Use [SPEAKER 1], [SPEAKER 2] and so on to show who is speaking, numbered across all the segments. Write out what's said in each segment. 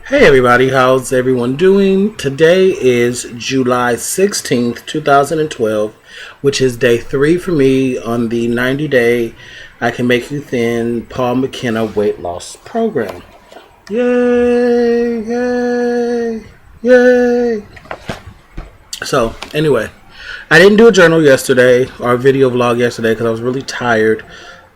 [SPEAKER 1] Hey everybody, how's everyone doing? Today is July 16th, 2012, which is day 3 for me on the 90-day I Can Make You Thin Paul McKenna weight loss program. Yay! Yay! Yay! So, anyway, I didn't do a journal yesterday or a video vlog yesterday because I was really tired.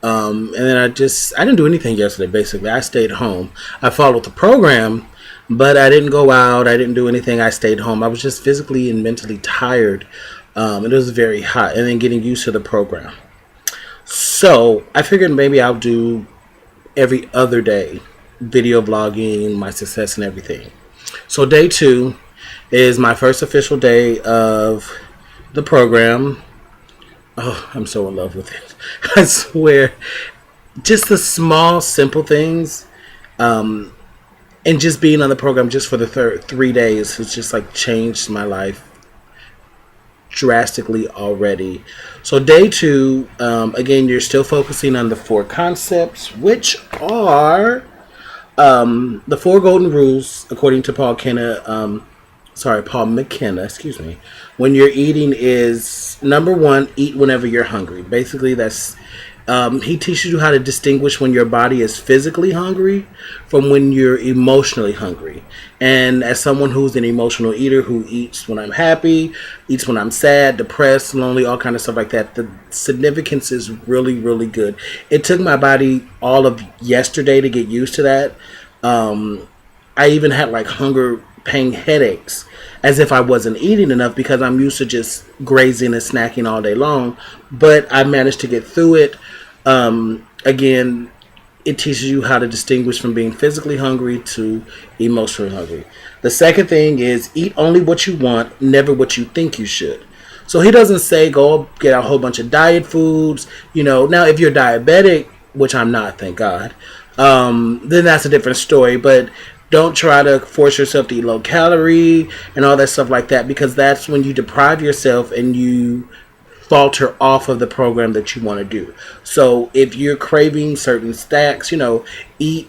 [SPEAKER 1] And then I didn't do anything yesterday, basically. I stayed home. I followed the program, but I didn't go out. I didn't do anything. I stayed home. I was just physically and mentally tired. It was very hot, and then getting used to the program. So I figured maybe I'll do every other day video vlogging, my success, and everything. So day 2 is my first official day of the program. Oh, I'm so in love with it. I swear. Just the small, simple things. And just being on the program just for the 3 days has just like changed my life drastically already. So day 2, again, you're still focusing on the 4 concepts, which are the 4 golden rules, according to Paul McKenna, excuse me. When you're eating is, number 1, eat whenever you're hungry. Basically, that's he teaches you how to distinguish when your body is physically hungry from when you're emotionally hungry. And as someone who's an emotional eater who eats when I'm happy, eats when I'm sad, depressed, lonely, all kind of stuff like that, the significance is really, really good. It took my body all of yesterday to get used to that. I even had like hunger pain headaches as if I wasn't eating enough because I'm used to just grazing and snacking all day long. But I managed to get through it. Again, it teaches you how to distinguish from being physically hungry to emotionally hungry. The second thing is eat only what you want, never what you think you should. So he doesn't say go get a whole bunch of diet foods. Now if you're diabetic, which I'm not, thank God, then that's a different story. But don't try to force yourself to eat low calorie and all that stuff like that, because that's when you deprive yourself and you falter off of the program that you want to do. So if you're craving certain snacks, eat,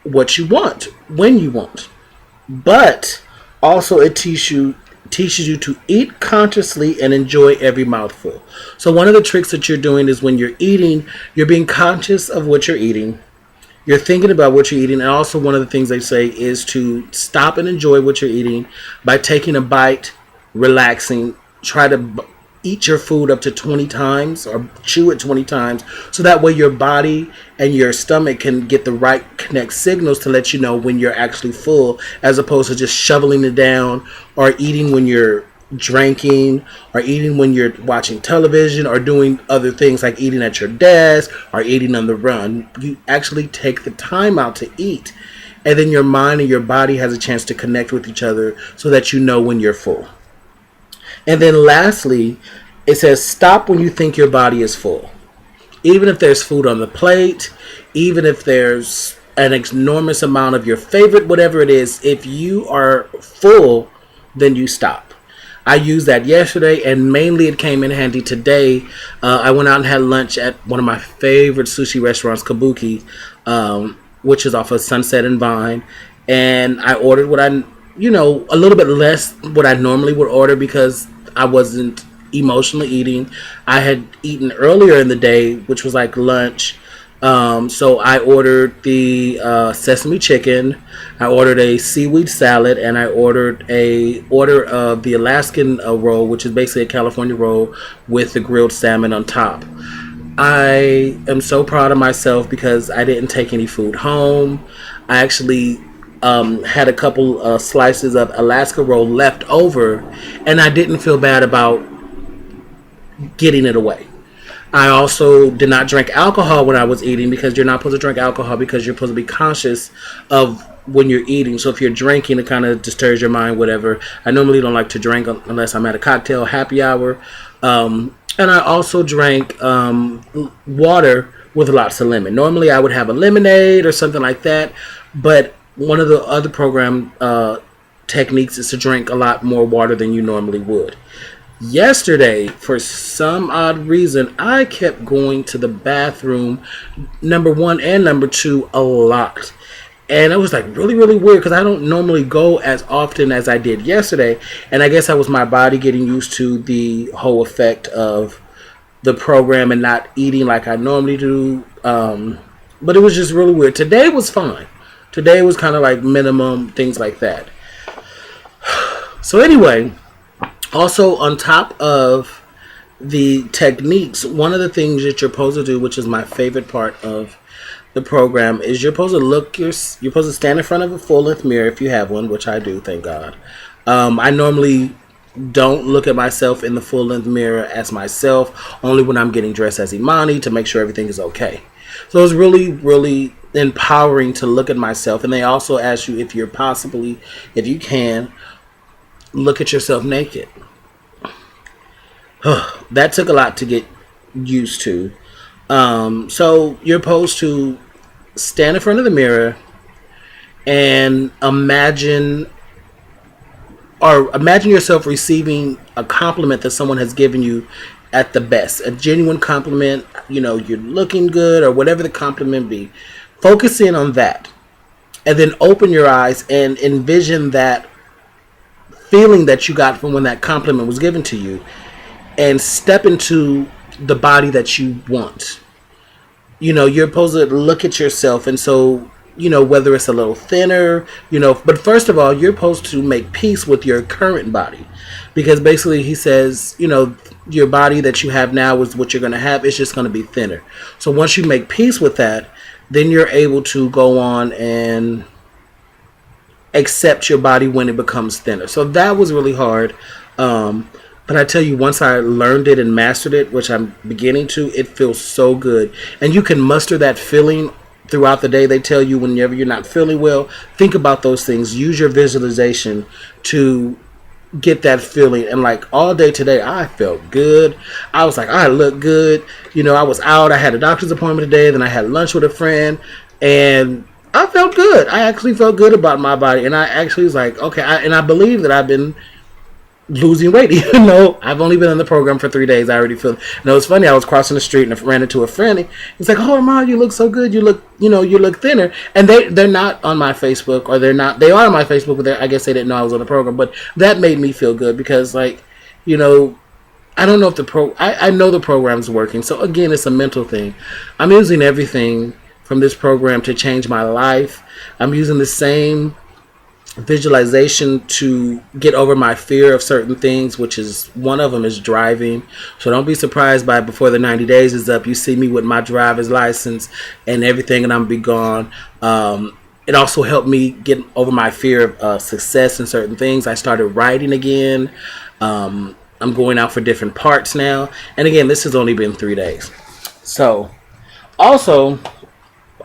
[SPEAKER 1] what you want, when you want. But also it teaches you to eat consciously and enjoy every mouthful. So one of the tricks that you're doing is when you're eating, you're being conscious of what you're eating. You're thinking about what you're eating, and also one of the things they say is to stop and enjoy what you're eating by taking a bite, relaxing, try to eat your food up to 20 times or chew it 20 times, so that way your body and your stomach can get the right connect signals to let you know when you're actually full, as opposed to just shoveling it down or eating when you're drinking or eating when you're watching television or doing other things like eating at your desk or eating on the run. You actually take the time out to eat, and then your mind and your body has a chance to connect with each other so that you know when you're full. And then lastly, it says stop when you think your body is full. Even if there's food on the plate, even if there's an enormous amount of your favorite, whatever it is, if you are full, then you stop. I used that yesterday, and mainly it came in handy today. I went out and had lunch at one of my favorite sushi restaurants, Kabuki, which is off of Sunset and Vine. And I ordered a little bit less what I normally would order because I wasn't emotionally eating. I had eaten earlier in the day, which was like lunch. So I ordered the sesame chicken, I ordered a seaweed salad, and I ordered a order of the Alaskan roll, which is basically a California roll with the grilled salmon on top. I am so proud of myself because I didn't take any food home. I actually had a couple slices of Alaska roll left over, and I didn't feel bad about getting it away. I also did not drink alcohol when I was eating, because you're not supposed to drink alcohol because you're supposed to be conscious of when you're eating. So if you're drinking, it kind of disturbs your mind, whatever. I normally don't like to drink unless I'm at a cocktail happy hour. And I also drank water with lots of lemon. Normally I would have a lemonade or something like that, but one of the other program techniques is to drink a lot more water than you normally would. Yesterday, for some odd reason, I kept going to the bathroom, number 1 and number 2, a lot. And it was like really, really weird because I don't normally go as often as I did yesterday. And I guess that was my body getting used to the whole effect of the program and not eating like I normally do. But it was just really weird. Today was fine. Today was kind of like minimum, things like that. So, anyway, also on top of the techniques, one of the things that you're supposed to do, which is my favorite part of the program, is you're supposed to stand in front of a full length mirror if you have one, which I do, thank God. I normally don't look at myself in the full length mirror as myself, only when I'm getting dressed as Imani to make sure everything is okay. So it's really, really empowering to look at myself. And they also ask you if if you can, look at yourself naked. That took a lot to get used to. So you're supposed to stand in front of the mirror and imagine yourself receiving a compliment that someone has given you at the best, a genuine compliment. You're looking good or whatever the compliment be. Focus in on that, and then open your eyes and envision that feeling that you got from when that compliment was given to you, and step into the body that you want. You're supposed to look at yourself, and so, whether it's a little thinner, but first of all, you're supposed to make peace with your current body, because basically he says, your body that you have now is what you're going to have. It's just going to be thinner. So once you make peace with that, then you're able to go on and accept your body when it becomes thinner. So that was really hard. But I tell you, once I learned it and mastered it, which I'm beginning to, it feels so good. And you can muster that feeling throughout the day. They tell you whenever you're not feeling well, think about those things. Use your visualization to get that feeling. And like all day today, I felt good. I was like, I look good. I was out. I had a doctor's appointment today. Then I had lunch with a friend. And I felt good. I actually felt good about my body. And I actually was like, okay. And I believe that I've been losing weight, even though I've only been in the program for 3 days. I already feel. It's funny. I was crossing the street and I ran into a friend. And he's like, "Oh, Mom, you look so good. You look thinner." And they're not on my Facebook, or they're not. They are on my Facebook, but I guess they didn't know I was on the program. But that made me feel good because, I don't know if I know the program's working. So again, it's a mental thing. I'm using everything from this program to change my life. I'm using the same visualization to get over my fear of certain things, which is one of them is driving. So don't be surprised by before the 90 days is up, you see me with my driver's license and everything, and I'm be gone. It also helped me get over my fear of success in certain things. I started writing again. I'm going out for different parts now, and again, this has only been 3 days. So also,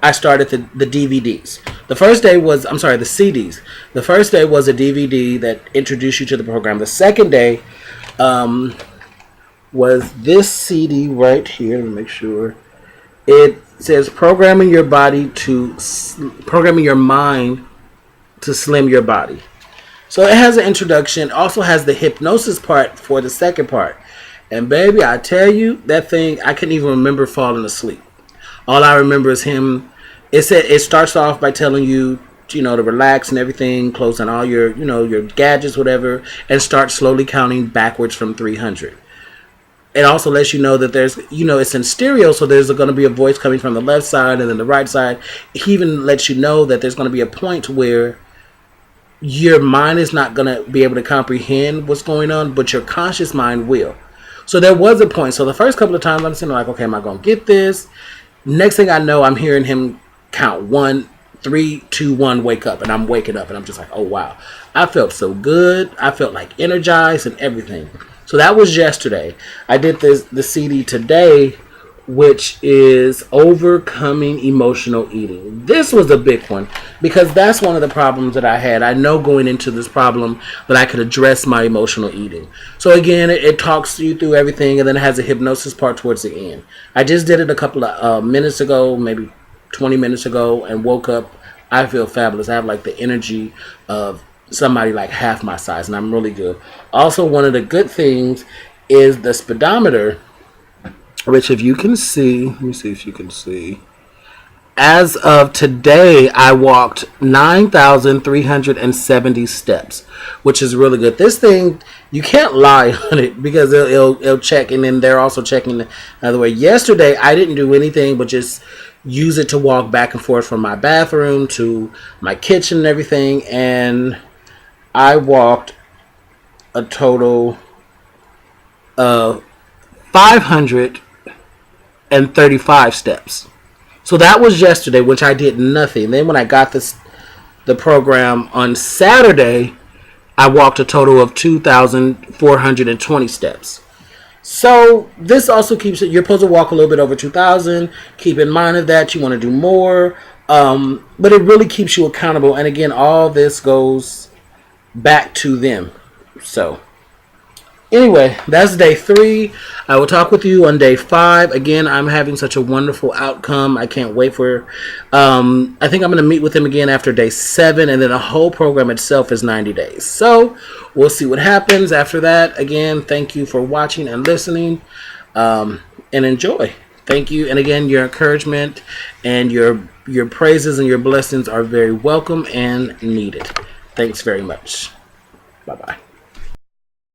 [SPEAKER 1] I started the DVDs. The CDs. The first day was a DVD that introduced you to the program. The second day was this CD right here. Let me make sure. It says programming your mind to slim your body. So it has an introduction. Also has the hypnosis part for the second part. And baby, I tell you, that thing, I couldn't even remember falling asleep. All I remember is him. It starts off by telling you, to relax and everything, close on all your, your gadgets, whatever, and start slowly counting backwards from 300. It also lets you know that there's, it's in stereo, so there's going to be a voice coming from the left side and then the right side. He even lets you know that there's going to be a point where your mind is not going to be able to comprehend what's going on, but your conscious mind will. So there was a point. So the first couple of times I'm sitting like, okay, am I going to get this? Next thing I know, I'm hearing him count 1, 3, 2, 1, wake up, and I'm waking up, and I'm just like, oh wow, I felt so good. I felt like energized and everything. So that was yesterday. I did the CD today, which is overcoming emotional eating. This was a big one because that's one of the problems that I had. I know going into this problem that I could address my emotional eating. So again, it talks you through everything, and then it has a hypnosis part towards the end. I just did it a couple of minutes ago, maybe 20 minutes ago, and woke up. I feel fabulous. I have like the energy of somebody like half my size, and I'm really good. Also, one of the good things is the speedometer, which if you can see, let me see if you can see. as of today, I walked 9,370 steps, which is really good. This thing, you can't lie on it because it'll check, and then they're also checking the other way. Yesterday, I didn't do anything but just use it to walk back and forth from my bathroom to my kitchen and everything, and I walked a total of 535 steps. So that was yesterday, which I did nothing. Then when I got the program on Saturday, I walked a total of 2,420 steps. So this also keeps it. You're supposed to walk a little bit over 2,000. Keep in mind of that. You want to do more, but it really keeps you accountable. And again, all this goes back to them. So anyway, that's day 3. I will talk with you on day 5. Again, I'm having such a wonderful outcome. I can't wait for. I think I'm going to meet with him again after day 7, and then the whole program itself is 90 days. So we'll see what happens after that. Again, thank you for watching and listening, and enjoy. Thank you, and again, your encouragement and your praises and your blessings are very welcome and needed. Thanks very much. Bye bye.